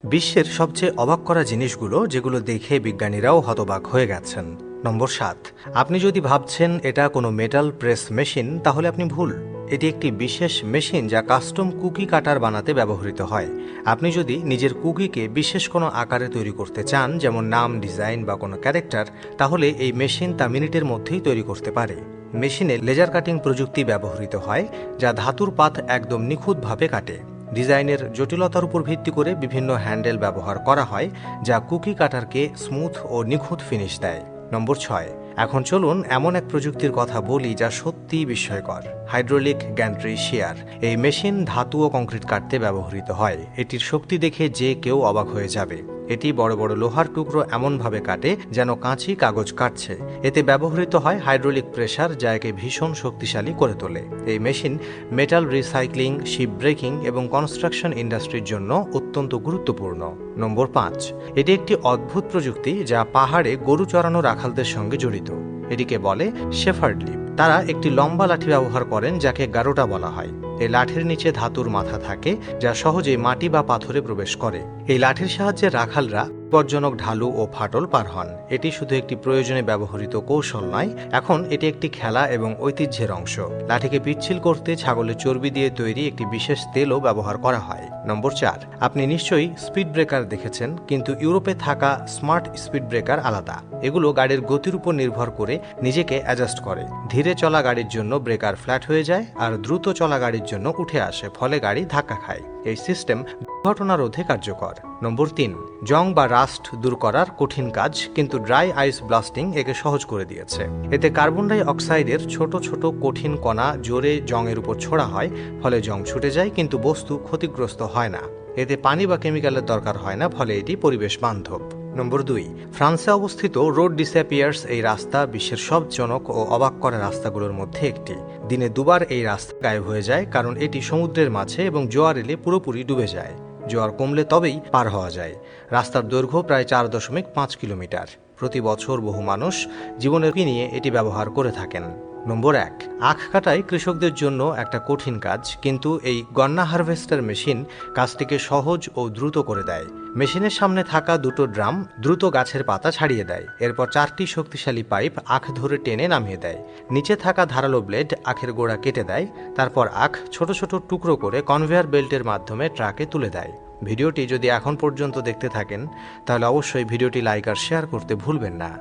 বিশ্বের সবচেয়ে অবাক করা জিনিসগুলো যেগুলো দেখে বিজ্ঞানীরাও হতবাক হয়ে গেছেন। নম্বর ৭। আপনি যদি ভাবছেন এটা কোনো মেটাল প্রেস মেশিন, তাহলে আপনি ভুল। এটি একটি বিশেষ মেশিন যা কাস্টম কুকি কাটার বানাতে ব্যবহৃত হয়। আপনি যদি নিজের কুকিকে বিশেষ কোনো আকারে তৈরি করতে চান, যেমন নাম, ডিজাইন বা কোনো ক্যারেক্টার, তাহলে এই মেশিন তা মিনিটের মধ্যেই তৈরি করতে পারে। মেশিনে লেজার কাটিং প্রযুক্তি ব্যবহৃত হয়, যা ধাতুর পাত একদম নিখুঁতভাবে কাটে। ডিজাইনের জটিলতার উপর ভিত্তি করে বিভিন্ন হ্যান্ডেল ব্যবহার করা হয়, যা কুকি কাটারকে স্মুথ ও নিখুঁত ফিনিশ দেয়। নম্বর ৬। এখন চলুন এমন এক প্রযুক্তির কথা বলি যা সত্যিই বিস্ময়কর। হাইড্রোলিক গ্যান্ট্রি শিয়ার। এই মেশিন ধাতু ও কংক্রিট কাটতে ব্যবহৃত হয়। এটির শক্তি দেখে যে কেউ অবাক হয়ে যাবে। এটি বড় বড় লোহার টুকরো এমনভাবে কাটে যেন কাঁচি কাগজ কাটছে। এতে ব্যবহৃত হয় হাইড্রোলিক প্রেসার, যা একে ভীষণ শক্তিশালী করে তোলে। এই machine metal recycling, ship breaking এবং কনস্ট্রাকশন ইন্ডাস্ট্রির জন্য অত্যন্ত গুরুত্বপূর্ণ। নম্বর ৫। এটি একটি অদ্ভুত প্রযুক্তি যা পাহাড়ে গরু চড়ানো রাখালদের সঙ্গে জড়িত। এটিকে বলে শেফার্ড লিপ। তারা একটি লম্বা লাঠি ব্যবহার করেন যাকে গারোটা বলা হয়। এই লাঠির নিচে ধাতুর মাথা থাকে, যা সহজেই মাটি বা পাথরে প্রবেশ করে। এই লাঠির সাহায্যে রাখালরা বিপজ্জনক ঢালু ও ফাটল পার হন। এটি শুধু একটি প্রয়োজনে ব্যবহৃত কৌশল নয়, এখন এটি একটি খেলা এবং ঐতিহ্যের অংশ। লাঠিকে পিচ্ছিল করতে ছাগলের চর্বি দিয়ে তৈরি একটি বিশেষ তেলও ব্যবহার করা হয়। নম্বর ৪। আপনি নিশ্চয়ই স্পিড ব্রেকার দেখেছেন, কিন্তু ইউরোপে থাকা স্মার্ট স্পিড ব্রেকার আলাদা। এগুলো গাড়ির গতির উপর নির্ভর করে নিজেকে অ্যাডজাস্ট করে। ধীরে চলা গাড়ির জন্য ব্রেকার ফ্ল্যাট হয়ে যায়, আর দ্রুত চলা গাড়ির জন্য উঠে আসে, ফলে গাড়ি ধাক্কা খায়। এই সিস্টেম দুর্ঘটনা রোধে কার্যকর। নম্বর ৩। জং বা রাস্ট দূর করার কঠিন কাজ, কিন্তু ড্রাই আইস ব্লাস্টিং একে সহজ করে দিয়েছে। এতে কার্বন ডাই অক্সাইডের ছোট ছোট কঠিন কণা জোরে জংয়ের উপর ছোড়া হয়, ফলে জং ছুটে যায়, কিন্তু বস্তু ক্ষতিগ্রস্ত হয় না। এতে পানি বা কেমিক্যালের দরকার হয় না, ফলে এটি পরিবেশ বান্ধব। নম্বর ২। ফ্রান্সে অবস্থিত রোড ডিসঅ্যাপিয়ার্স এই রাস্তা বিশ্বের সব জনক ও অবাক করা রাস্তাগুলোর মধ্যে একটি। দিনে দুবার এই রাস্তা গায়েব হয়ে যায়, কারণ এটি সমুদ্রের মাঝে এবং জোয়ার এলে পুরোপুরি ডুবে যায়। জোয়ার কমলে তবেই পার হওয়া যায়। রাস্তার দৈর্ঘ্য প্রায় ৪.৫ কিলোমিটার। প্রতি বছর বহু মানুষ জীবনের ঝুঁকি নিয়ে এটি ব্যবহার করে থাকেন। নম্বর ১। আখ কাটাই কৃষকদের জন্য একটা কঠিন কাজ, কিন্তু এই গন্না হারভেস্টার মেশিন কাজটিকে সহজ ও দ্রুত করে দেয়। মেশিনের সামনে থাকা দুটো ড্রাম দ্রুত গাছের পাতা ছাড়িয়ে দেয়। এরপর ৪টি শক্তিশালী পাইপ আখ ধরে টেনে নামিয়ে দেয়। নিচে থাকা ধারালো ব্লেড আখের গোড়া কেটে দেয়। তারপর আখ ছোট ছোট টুকরো করে কনভেয়ার বেল্টের মাধ্যমে ট্রাকে তুলে দেয়। ভিডিওটি যদি এখন পর্যন্ত দেখতে থাকেন, তাহলে অবশ্যই ভিডিওটি লাইক আর শেয়ার করতে ভুলবেন না।